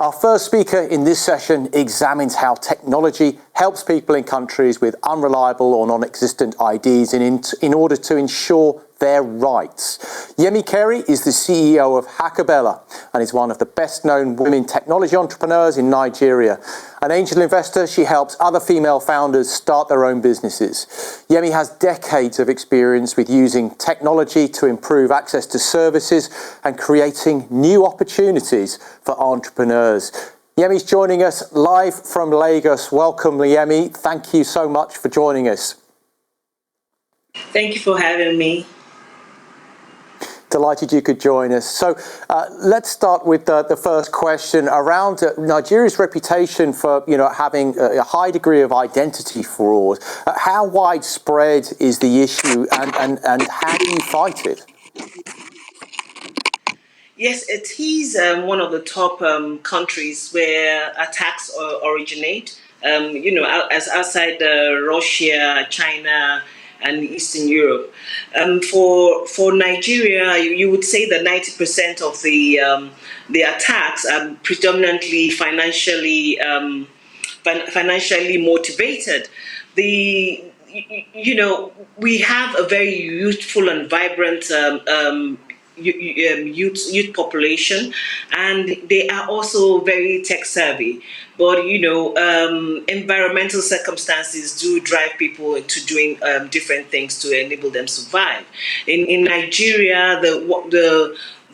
Our first speaker in this session examines how technology helps people in countries with unreliable or non-existent IDs in order to ensure their rights. Yemi Keri is the CEO of Hackabella and is one of the best-known women technology entrepreneurs in Nigeria. An angel investor, she helps other female founders start their own businesses. Yemi has decades of experience with using technology to improve access to services and creating new opportunities for entrepreneurs. Yemi's joining us live from Lagos. Welcome, Yemi. Thank you so much for joining us. Thank you for having me. Delighted you could join us. So let's start with the first question around Nigeria's reputation for having a high degree of identity fraud. How widespread is the issue and how do you fight it? Yes, it is one of the top countries where attacks originate. As outside Russia, China, and Eastern Europe. For Nigeria, you would say that 90% of the attacks are predominantly financially motivated. We have a very youthful and vibrant youth population, and they are also very tech savvy. But environmental circumstances do drive people into doing different things to enable them to survive. In Nigeria, the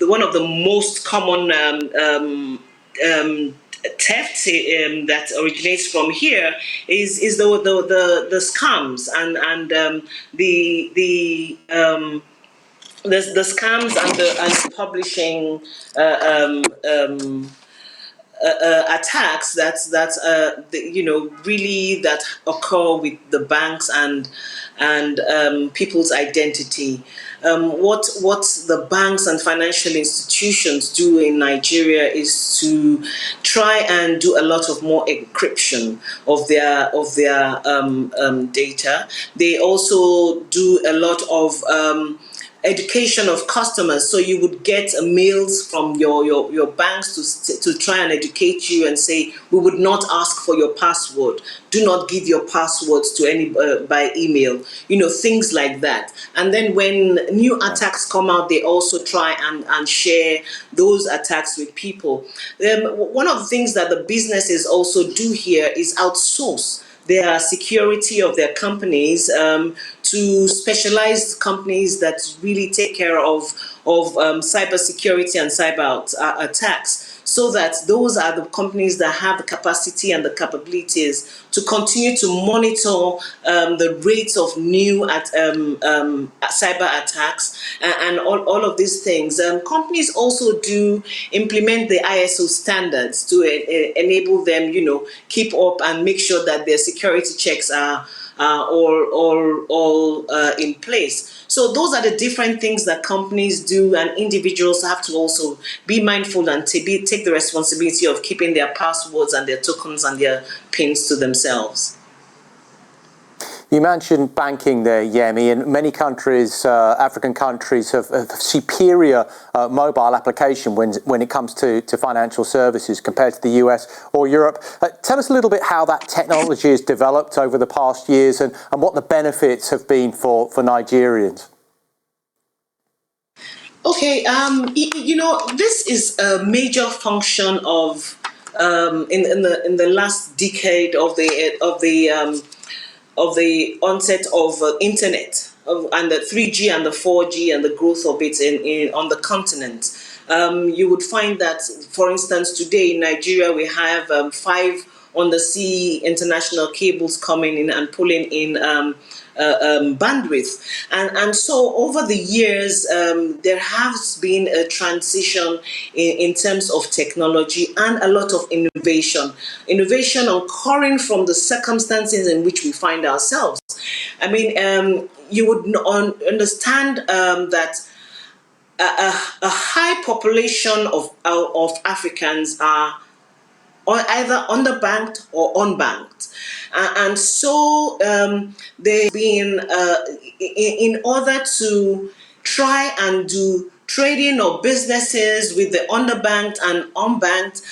one of the most common theft that originates from here is the scams and the scams and the publishing attacks really that occur with the banks and people's identity. What the banks and financial institutions do in Nigeria is to try and do a lot of more encryption of their data. They also do a lot of education of customers. So you would get mails from your banks to try and educate you and say, we would not ask for your password. Do not give your passwords to any by email, things like that. And then when new attacks come out, they also try and share those attacks with people. One of the things that the businesses also do here is outsource their security of their companies to specialized companies that really take care of cyber security and cyber attacks, so that those are the companies that have the capacity and the capabilities to continue to monitor the rates of new cyber attacks and all of these things. Companies also do implement the ISO standards to enable them, keep up and make sure that their security checks are all in place. So those are the different things that companies do, and individuals have to also be mindful and take the responsibility of keeping their passwords and their tokens and their pins to themselves. You mentioned banking there, Yemi, and many countries, African countries, have superior mobile application when it comes to financial services compared to the US or Europe. Tell us a little bit how that technology has developed over the past years and what the benefits have been for Nigerians. Okay, this is a major function of in the last decade of the onset of internet and the 3G and the 4G and the growth of it on the continent. You would find that, for instance, today in Nigeria we have 5 undersea international cables coming in and pulling in bandwidth, and so over the years there has been a transition in terms of technology and a lot of innovation occurring from the circumstances in which we find ourselves. I mean, you would understand that a high population of Africans are either underbanked or unbanked, and so they've been in order to try and do trading or businesses with the underbanked and unbanked,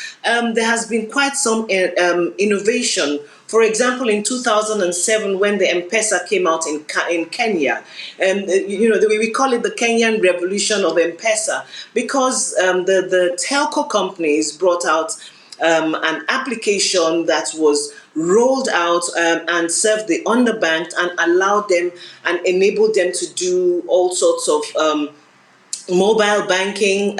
there has been quite some innovation. For example, in 2007, when the M-Pesa came out in Kenya, we call it the Kenyan revolution of M-Pesa, because the telco companies brought out an application that was rolled out and served the underbanked and allowed them and enabled them to do all sorts of mobile banking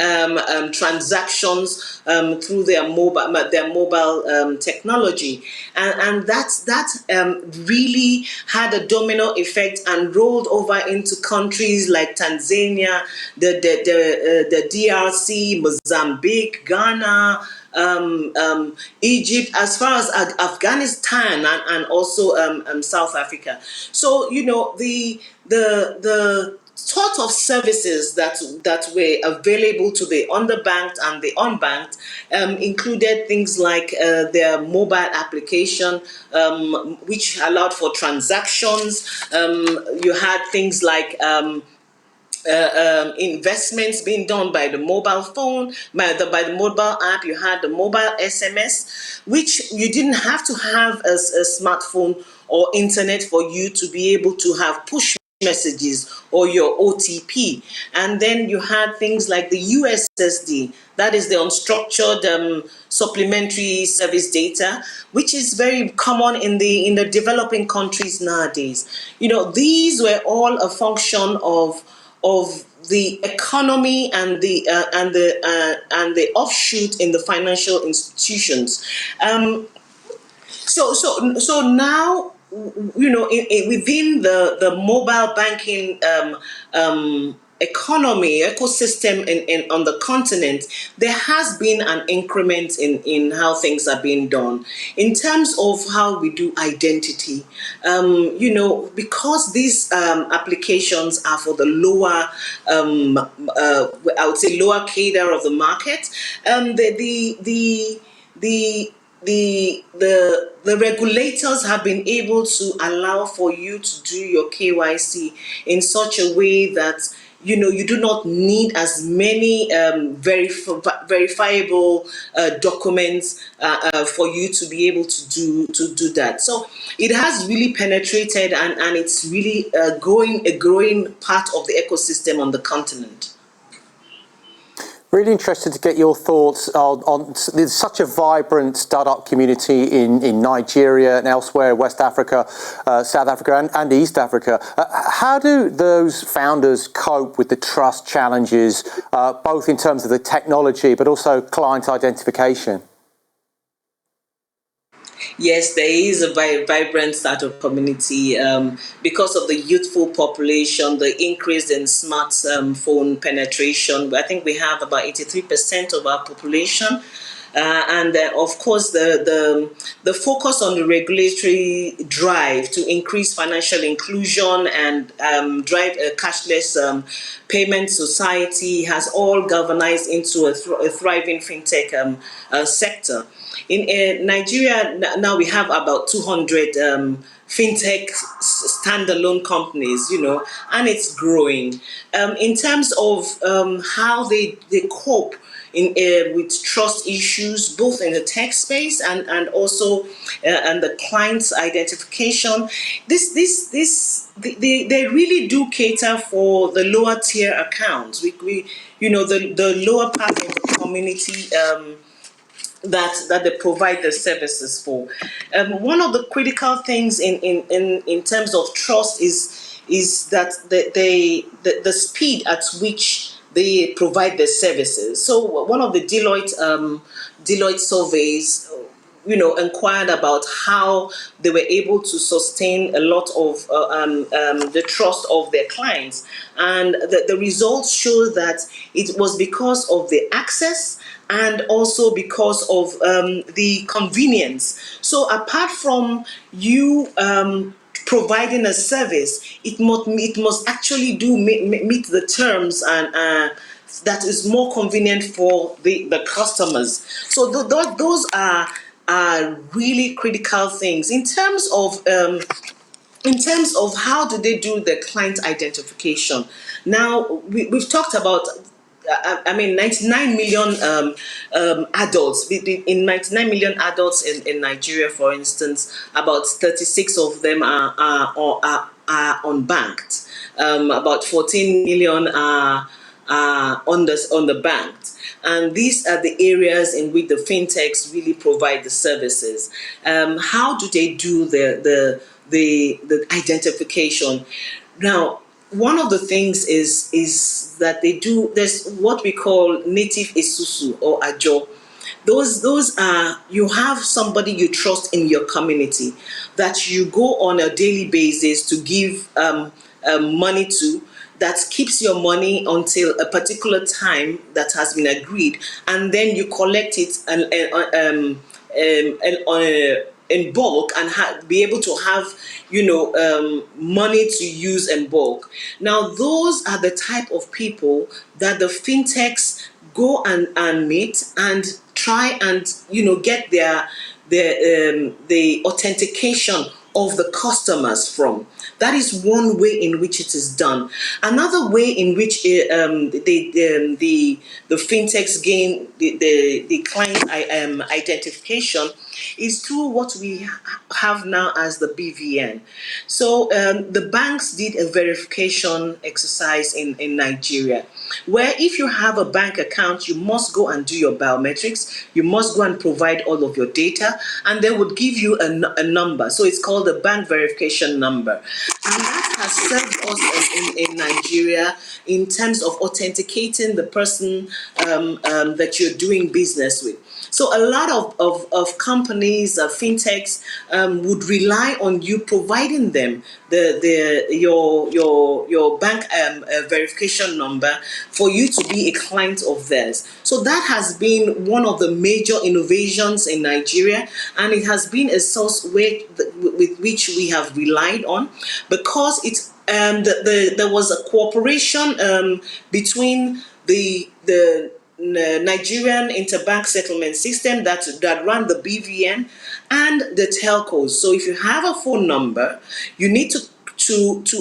transactions through their mobile technology, and that really had a domino effect and rolled over into countries like Tanzania, the DRC, Mozambique, Ghana, Egypt, as far as Afghanistan, and also South Africa. So the sort of services that were available to the underbanked and the unbanked included things like their mobile application, which allowed for transactions. You had things like investments being done by the mobile phone, by the mobile app. You had the mobile SMS, which you didn't have to have a smartphone or internet for you to be able to have push messages or your OTP. And then you had things like the USSD, that is the unstructured supplementary service data, which is very common in the developing countries nowadays. These were all a function of the economy and the offshoot in the financial institutions. So now, within the mobile banking economy ecosystem on the continent, there has been an increment in how things are being done in terms of how we do identity. Because these applications are for the lower, I would say, lower cadre of the market. The regulators have been able to allow for you to do your KYC in such a way that you do not need as many verifiable documents for you to be able to do that. So it has really penetrated, and it's really a growing part of the ecosystem on the continent. Really interested to get your thoughts on there's such a vibrant startup community in Nigeria and elsewhere, West Africa, South Africa and East Africa. How do those founders cope with the trust challenges, both in terms of the technology but also client identification? Yes, there is a vibrant startup community because of the youthful population, the increase in smartphone penetration. I think we have about 83% of our population. And of course, the focus on the regulatory drive to increase financial inclusion and drive a cashless payment society has all galvanized into a thriving fintech sector. In Nigeria, now we have about 200 fintech standalone companies, and it's growing. In terms of how they cope with trust issues, both in the tech space and also and the client's identification, they really do cater for the lower tier accounts. The lower part of the community. That they provide the services for. One of the critical things in terms of trust is that the speed at which they provide the services. So one of the Deloitte surveys inquired about how they were able to sustain a lot of the trust of their clients. And the results show that it was because of the access and also because of the convenience. So apart from you providing a service, it must actually meet the terms and that is more convenient for the customers. So those are really critical things in terms of how do they do the client identification. Now we've talked about I mean, 99 million adults. In 99 million adults in Nigeria, for instance, about 36 of them are unbanked. About 14 million are on the banked. And these are the areas in which the fintechs really provide the services. How do they do the identification? Now, one of the things is that they do, there's what we call native isusu or ajo. Those are, you have somebody you trust in your community that you go on a daily basis to give money to, that keeps your money until a particular time that has been agreed, and then you collect it in bulk and be able to have money to use in bulk. Now those are the type of people that the fintechs go and meet and try and get the authentication of the customers from. That is one way in which it is done. Another way in which the fintechs gain the client identification is through what we have now as the BVN. So the banks did a verification exercise in Nigeria, where if you have a bank account, you must go and do your biometrics, you must go and provide all of your data, and they would give you a number. So it's called the bank verification number. And that has served us in Nigeria in terms of authenticating the person that you're doing business with. So a lot of companies, fintechs, would rely on you providing them your bank verification number for you to be a client of theirs. So that has been one of the major innovations in Nigeria, and it has been a source with which we have relied on, because it's there was a cooperation between the Nigerian interbank settlement system that ran the BVN and the telcos. So if you have a phone number, you need to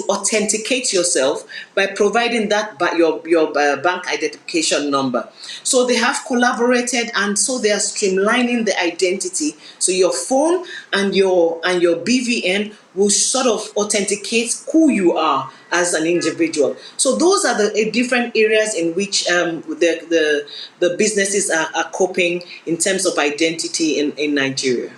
authenticate yourself by providing that your bank identification number. So they have collaborated, and so they are streamlining the identity. So your phone and your BVN will sort of authenticate who you are as an individual. So those are the different areas in which the businesses are coping in terms of identity in Nigeria.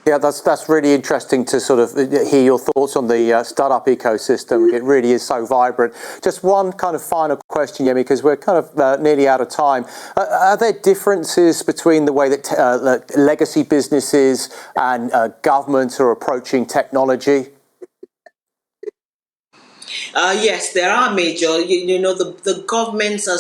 Yeah, that's really interesting to sort of hear your thoughts on the startup ecosystem. It really is so vibrant. Just one kind of final question, Yemi, because we're kind of nearly out of time. Are there differences between the way that legacy businesses and governments are approaching technology? Yes, there are major. The governments are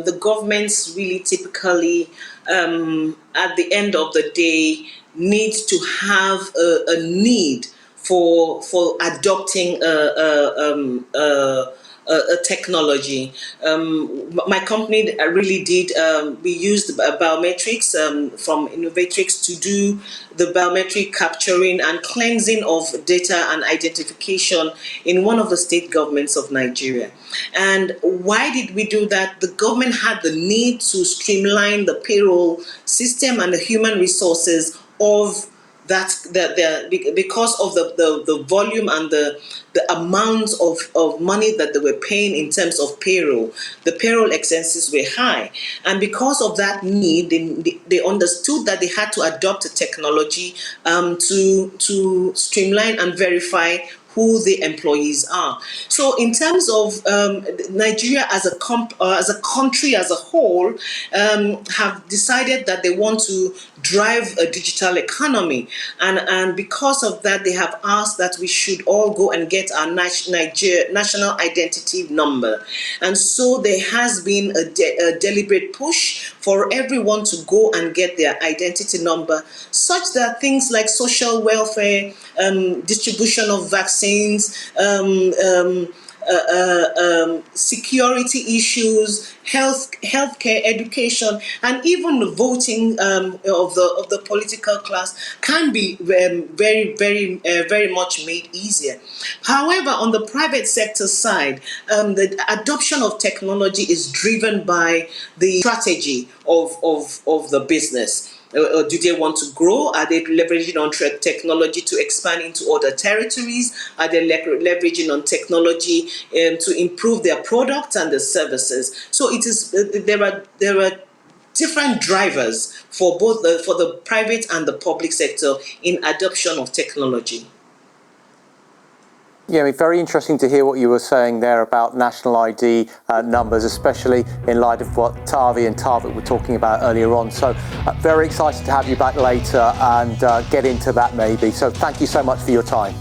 the governments really typically at the end of the day need to have a need for adopting a technology. My company really did. We used biometrics from Innovatrix to do the biometric capturing and cleansing of data and identification in one of the state governments of Nigeria. And why did we do that? The government had the need to streamline the payroll system and the human resources of because of the volume and the amount of money that they were paying in terms of payroll. The payroll expenses were high, and because of that need, they understood that they had to adopt a technology to streamline and verify who the employees are. So in terms of Nigeria as a country as a whole, have decided that they want to drive a digital economy, and because of that, they have asked that we should all go and get our national identity number. And so there has been a deliberate push for everyone to go and get their identity number, such that things like social welfare, distribution of vaccines, security issues, healthcare, education, and even the voting of the political class can be very much made easier. However, on the private sector side, the adoption of technology is driven by the strategy of the business. Do they want to grow? Are they leveraging on technology to expand into other territories? Are they leveraging on technology to improve their products and their services? So it is there are different drivers for both for the private and the public sector in adoption of technology. Yeah, very interesting to hear what you were saying there about national ID numbers, especially in light of what Tavi and Tarvik were talking about earlier on. So very excited to have you back later and get into that maybe. So thank you so much for your time.